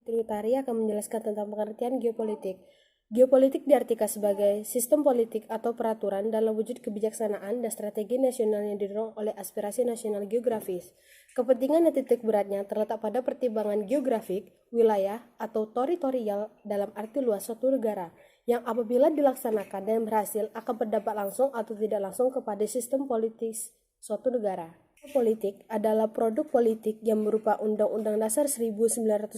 Triutari akan menjelaskan tentang pengertian geopolitik. Geopolitik diartikan sebagai sistem politik atau peraturan dalam wujud kebijaksanaan dan strategi nasional yang didorong oleh aspirasi nasional geografis. Kepentingan dan titik beratnya terletak pada pertimbangan geografik, wilayah, atau teritorial dalam arti luas suatu negara, yang apabila dilaksanakan dan berhasil akan berdampak langsung atau tidak langsung kepada sistem politis suatu negara. Politik adalah produk politik yang berupa Undang-Undang Dasar 1945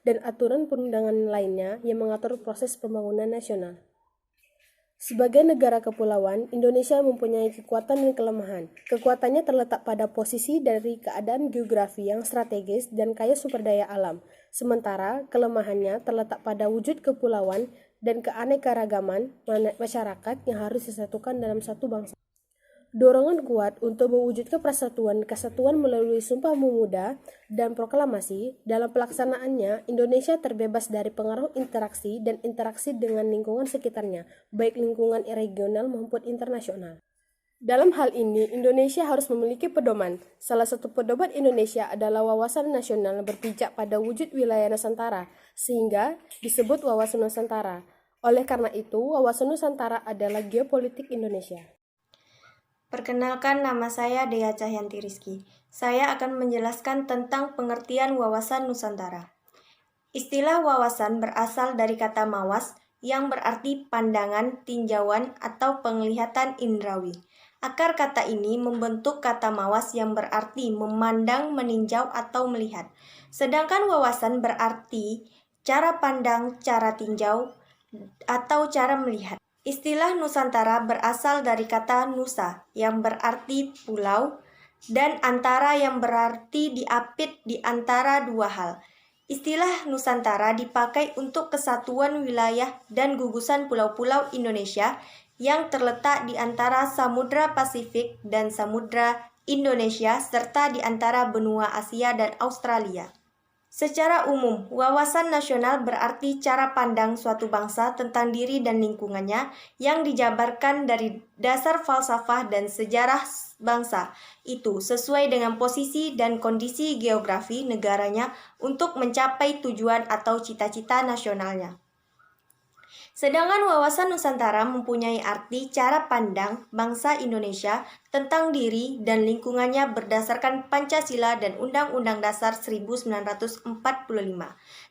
dan aturan perundangan lainnya yang mengatur proses pembangunan nasional. Sebagai negara kepulauan, Indonesia mempunyai kekuatan dan kelemahan. Kekuatannya terletak pada posisi dari keadaan geografi yang strategis dan kaya sumber daya alam. Sementara kelemahannya terletak pada wujud kepulauan dan keanekaragaman masyarakat yang harus disatukan dalam satu bangsa. Dorongan kuat untuk mewujudkan kesatuan melalui Sumpah Pemuda dan proklamasi. Dalam pelaksanaannya, Indonesia terbebas dari pengaruh interaksi dan interaksi dengan lingkungan sekitarnya, baik lingkungan regional maupun internasional. Dalam hal ini, Indonesia harus memiliki pedoman. Salah satu pedoman Indonesia adalah wawasan nasional berpijak pada wujud wilayah Nusantara, sehingga disebut wawasan Nusantara. Oleh karena itu, wawasan Nusantara adalah geopolitik Indonesia. Perkenalkan, nama saya Dea Cahyanti Rizky. Saya akan menjelaskan tentang pengertian wawasan Nusantara. Istilah wawasan berasal dari kata mawas yang berarti pandangan, tinjauan, atau penglihatan indrawi. Akar kata ini membentuk kata mawas yang berarti memandang, meninjau, atau melihat. Sedangkan wawasan berarti cara pandang, cara tinjau, atau cara melihat. Istilah Nusantara berasal dari kata nusa yang berarti pulau dan antara yang berarti diapit di antara dua hal. Istilah Nusantara dipakai untuk kesatuan wilayah dan gugusan pulau-pulau Indonesia yang terletak di antara Samudra Pasifik dan Samudra Indonesia serta di antara benua Asia dan Australia. Secara umum, wawasan nasional berarti cara pandang suatu bangsa tentang diri dan lingkungannya yang dijabarkan dari dasar falsafah dan sejarah bangsa itu sesuai dengan posisi dan kondisi geografi negaranya untuk mencapai tujuan atau cita-cita nasionalnya. Sedangkan wawasan Nusantara mempunyai arti cara pandang bangsa Indonesia tentang diri dan lingkungannya berdasarkan Pancasila dan Undang-Undang Dasar 1945,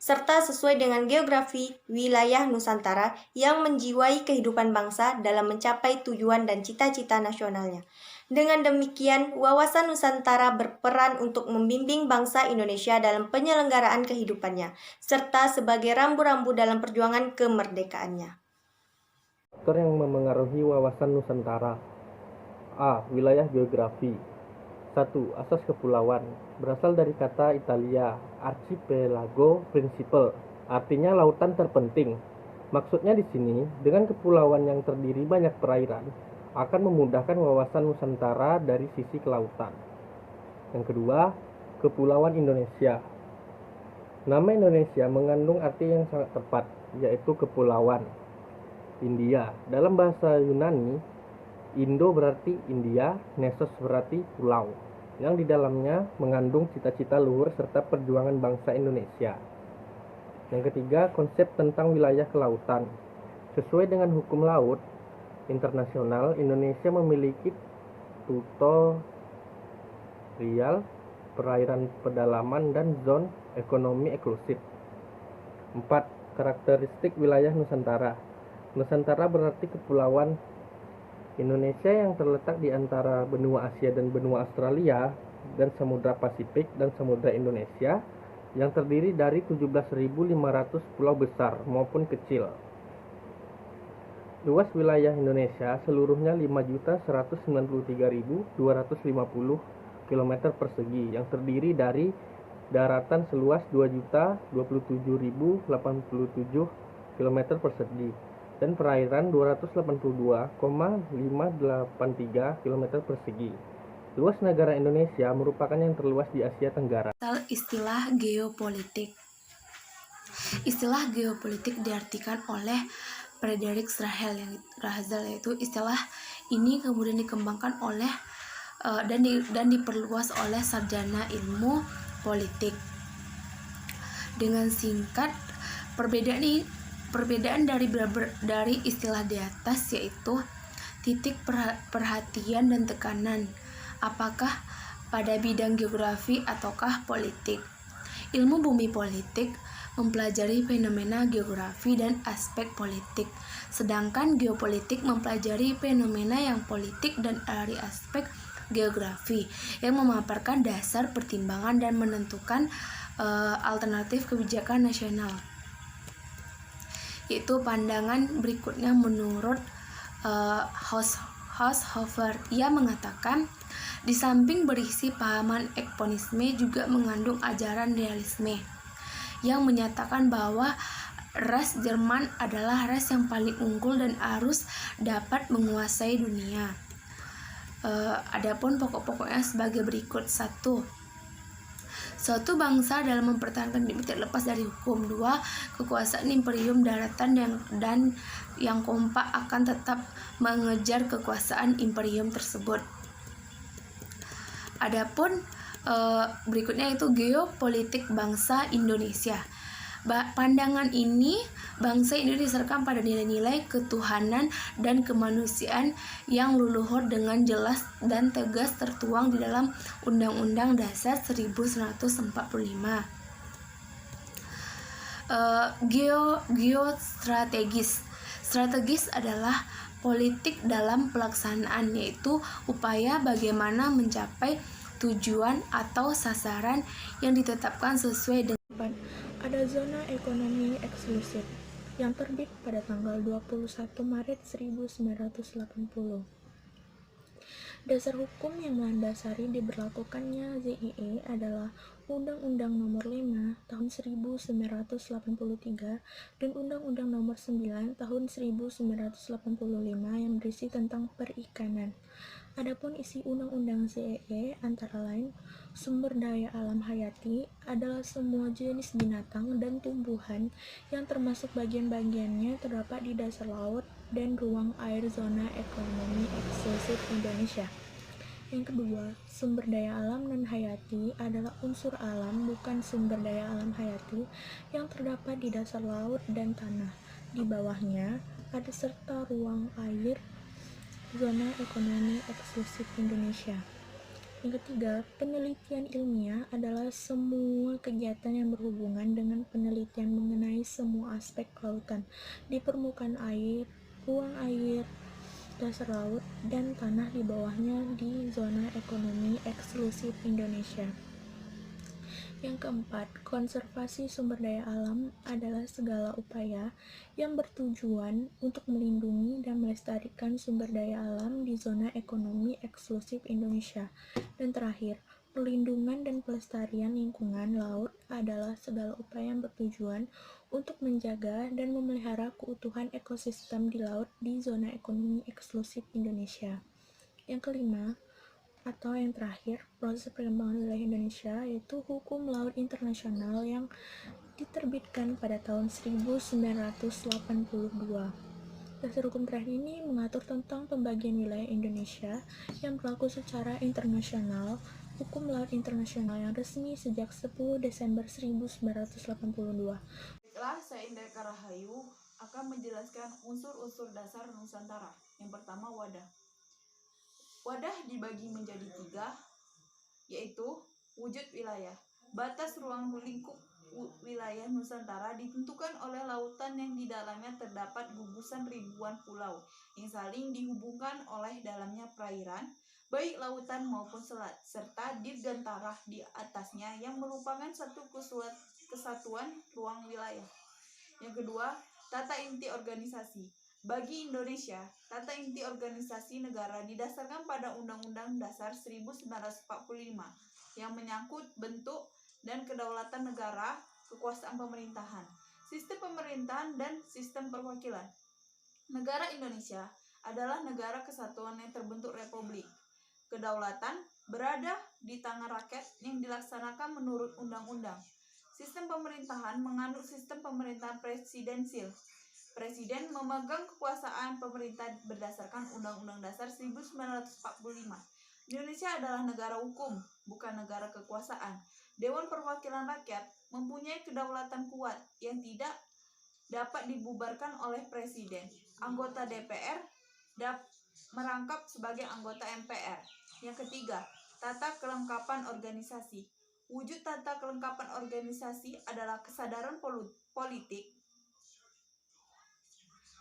serta sesuai dengan geografi wilayah Nusantara yang menjiwai kehidupan bangsa dalam mencapai tujuan dan cita-cita nasionalnya. Dengan demikian, wawasan Nusantara berperan untuk membimbing bangsa Indonesia dalam penyelenggaraan kehidupannya, serta sebagai rambu-rambu dalam perjuangan kemerdekaannya. Faktor yang memengaruhi wawasan Nusantara. A. Wilayah geografi. 1. Asas kepulauan. Berasal dari kata Italia, archipelago principal, artinya lautan terpenting. Maksudnya di sini, dengan kepulauan yang terdiri banyak perairan, akan memudahkan wawasan Nusantara dari sisi kelautan. Yang kedua, Kepulauan Indonesia. Nama Indonesia mengandung arti yang sangat tepat, yaitu kepulauan. India. Dalam bahasa Yunani, Indo berarti India, Nesos berarti pulau, yang di dalamnya mengandung cita-cita luhur serta perjuangan bangsa Indonesia. Yang ketiga, konsep tentang wilayah kelautan. Sesuai dengan hukum laut internasional, Indonesia memiliki teritorial, perairan pedalaman, dan zon ekonomi eksklusif. 4. Karakteristik wilayah Nusantara. Nusantara berarti kepulauan Indonesia yang terletak di antara benua Asia dan benua Australia dan Samudra Pasifik dan Samudra Indonesia yang terdiri dari 17.500 pulau besar maupun kecil. Luas wilayah Indonesia seluruhnya 5.193.250 km persegi yang terdiri dari daratan seluas 2.027.087 km persegi dan perairan 282,583 km persegi. Luas negara Indonesia merupakan yang terluas di Asia Tenggara. Istilah geopolitik. Istilah geopolitik diartikan oleh Frederick Rahel, yaitu istilah ini kemudian dikembangkan oleh dan diperluas oleh sarjana ilmu politik. Dengan singkat, perbedaan dari istilah di atas yaitu titik perhatian dan tekanan, apakah pada bidang geografi ataukah politik. Ilmu bumi politik mempelajari fenomena geografi dan aspek politik, sedangkan geopolitik mempelajari fenomena yang politik dan dari aspek geografi, yang memaparkan dasar pertimbangan dan menentukan alternatif kebijakan nasional. Yaitu pandangan berikutnya menurut Haushofer. Ia mengatakan, di samping berisi pahaman ekonomisme juga mengandung ajaran realisme yang menyatakan bahwa ras Jerman adalah ras yang paling unggul dan harus dapat menguasai dunia. Adapun pokok-pokoknya sebagai berikut: 1. Suatu bangsa dalam mempertahankan diri tidak lepas dari hukum. 2. Kekuasaan imperium daratan yang kompak akan tetap mengejar kekuasaan imperium tersebut. Adapun berikutnya itu geopolitik bangsa Indonesia. Pandangan ini, bangsa ini didasarkan pada nilai-nilai ketuhanan dan kemanusiaan yang leluhur dengan jelas dan tegas tertuang di dalam Undang-Undang Dasar 1945. Geostrategis. Strategis adalah politik dalam pelaksanaan, yaitu upaya bagaimana mencapai tujuan atau sasaran yang ditetapkan sesuai dengan. Ada zona ekonomi eksklusif yang terbit pada tanggal 21 Maret 1980. Dasar hukum yang melandasari diberlakukannya ZIE adalah Undang-Undang Nomor 5 Tahun 1983 dan Undang-Undang Nomor 9 Tahun 1985 yang berisi tentang perikanan. Adapun isi Undang-Undang ZIE antara lain, sumber daya alam hayati adalah semua jenis binatang dan tumbuhan yang termasuk bagian-bagiannya terdapat di dasar laut dan ruang air zona ekonomi eksklusif Indonesia. Yang kedua, sumber daya alam non hayati adalah unsur alam bukan sumber daya alam hayati yang terdapat di dasar laut dan tanah. Di bawahnya ada serta ruang air zona ekonomi eksklusif Indonesia. Yang ketiga, penelitian ilmiah adalah semua kegiatan yang berhubungan dengan penelitian mengenai semua aspek kelautan di permukaan air, ruang air, dasar laut, dan tanah di bawahnya di zona ekonomi eksklusif Indonesia. Yang keempat, konservasi sumber daya alam adalah segala upaya yang bertujuan untuk melindungi dan melestarikan sumber daya alam di zona ekonomi eksklusif Indonesia. Dan terakhir, perlindungan dan pelestarian lingkungan laut adalah segala upaya yang bertujuan untuk menjaga dan memelihara keutuhan ekosistem di laut di zona ekonomi eksklusif Indonesia. Yang kelima, atau yang terakhir, proses perkembangan wilayah Indonesia yaitu hukum laut internasional yang diterbitkan pada tahun 1982. Dasar hukum terakhir ini mengatur tentang pembagian wilayah Indonesia yang berlaku secara internasional, hukum laut internasional yang resmi sejak 10 Desember 1982. Baiklah, saya Indra Rahayu akan menjelaskan unsur-unsur dasar Nusantara. Yang pertama, wadah. Wadah dibagi menjadi 3, yaitu wujud wilayah. Batas ruang lingkup wilayah Nusantara ditentukan oleh lautan yang di dalamnya terdapat gugusan ribuan pulau yang saling dihubungkan oleh dalamnya perairan, baik lautan maupun selat, serta dirgantara di atasnya yang merupakan satu kesatuan ruang wilayah. Yang kedua, tata inti organisasi. Bagi Indonesia, tata inti organisasi negara didasarkan pada Undang-Undang Dasar 1945 yang menyangkut bentuk dan kedaulatan negara, kekuasaan pemerintahan, sistem pemerintahan, dan sistem perwakilan. Negara Indonesia adalah negara kesatuan yang terbentuk republik. Kedaulatan berada di tangan rakyat yang dilaksanakan menurut undang-undang. Sistem pemerintahan menganut sistem pemerintahan presidensil. Presiden memegang kekuasaan pemerintah berdasarkan Undang-Undang Dasar 1945. Indonesia adalah negara hukum, bukan negara kekuasaan. Dewan Perwakilan Rakyat mempunyai kedaulatan kuat yang tidak dapat dibubarkan oleh Presiden. Anggota DPR merangkap sebagai anggota MPR. Yang ketiga, tata kelengkapan organisasi. Wujud tata kelengkapan organisasi adalah kesadaran politik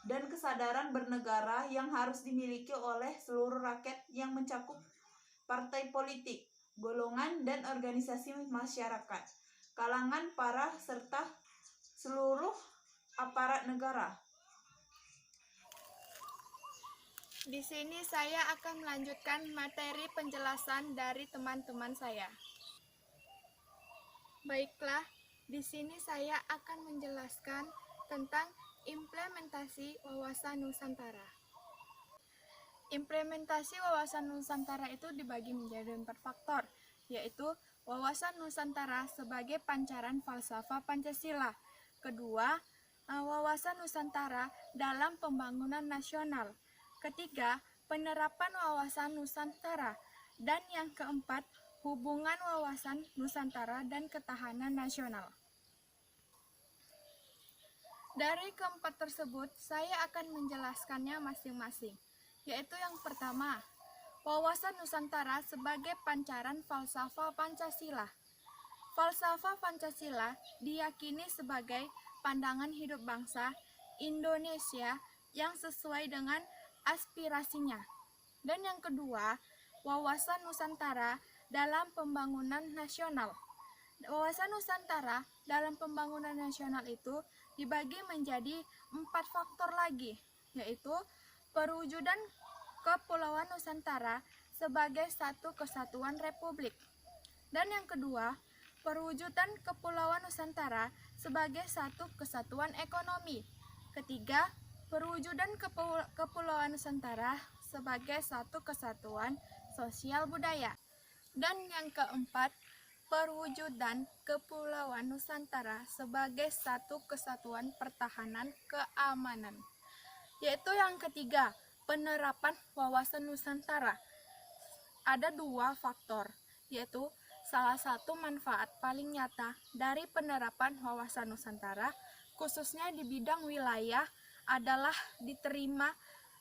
dan kesadaran bernegara yang harus dimiliki oleh seluruh rakyat yang mencakup partai politik, golongan dan organisasi masyarakat, kalangan para serta seluruh aparat negara. Di sini saya akan melanjutkan materi penjelasan dari teman-teman saya. Baiklah, di sini saya akan menjelaskan tentang implementasi wawasan Nusantara. Implementasi wawasan Nusantara itu dibagi menjadi 4 faktor, yaitu wawasan Nusantara sebagai pancaran falsafah Pancasila. Kedua, wawasan Nusantara dalam pembangunan nasional. Ketiga, penerapan wawasan Nusantara. Dan yang keempat, hubungan wawasan Nusantara dan ketahanan nasional. Dari keempat tersebut, saya akan menjelaskannya masing-masing, yaitu yang pertama, wawasan Nusantara sebagai pancaran falsafah Pancasila. Falsafah Pancasila diyakini sebagai pandangan hidup bangsa Indonesia yang sesuai dengan aspirasinya. Dan yang kedua, wawasan Nusantara dalam pembangunan nasional. Wawasan Nusantara dalam pembangunan nasional itu dibagi menjadi 4 faktor lagi, yaitu perwujudan Kepulauan Nusantara sebagai satu kesatuan republik. Dan yang kedua, perwujudan Kepulauan Nusantara sebagai satu kesatuan ekonomi. Ketiga, perwujudan Kepulauan Nusantara sebagai satu kesatuan sosial budaya. Dan yang keempat, perwujudan Kepulauan Nusantara sebagai satu kesatuan pertahanan keamanan. Yaitu yang ketiga, penerapan wawasan Nusantara. Ada 2 faktor, yaitu salah satu manfaat paling nyata dari penerapan wawasan Nusantara, khususnya di bidang wilayah, adalah diterima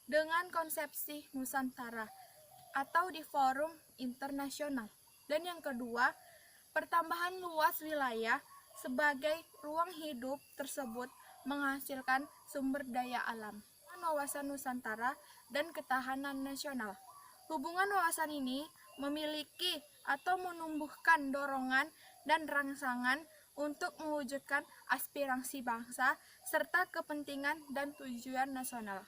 dengan konsepsi Nusantara atau di forum internasional. Dan yang kedua, pertambahan luas wilayah sebagai ruang hidup tersebut menghasilkan sumber daya alam. Wawasan Nusantara dan ketahanan nasional. Hubungan wawasan ini memiliki atau menumbuhkan dorongan dan rangsangan untuk mewujudkan aspirasi bangsa serta kepentingan dan tujuan nasional.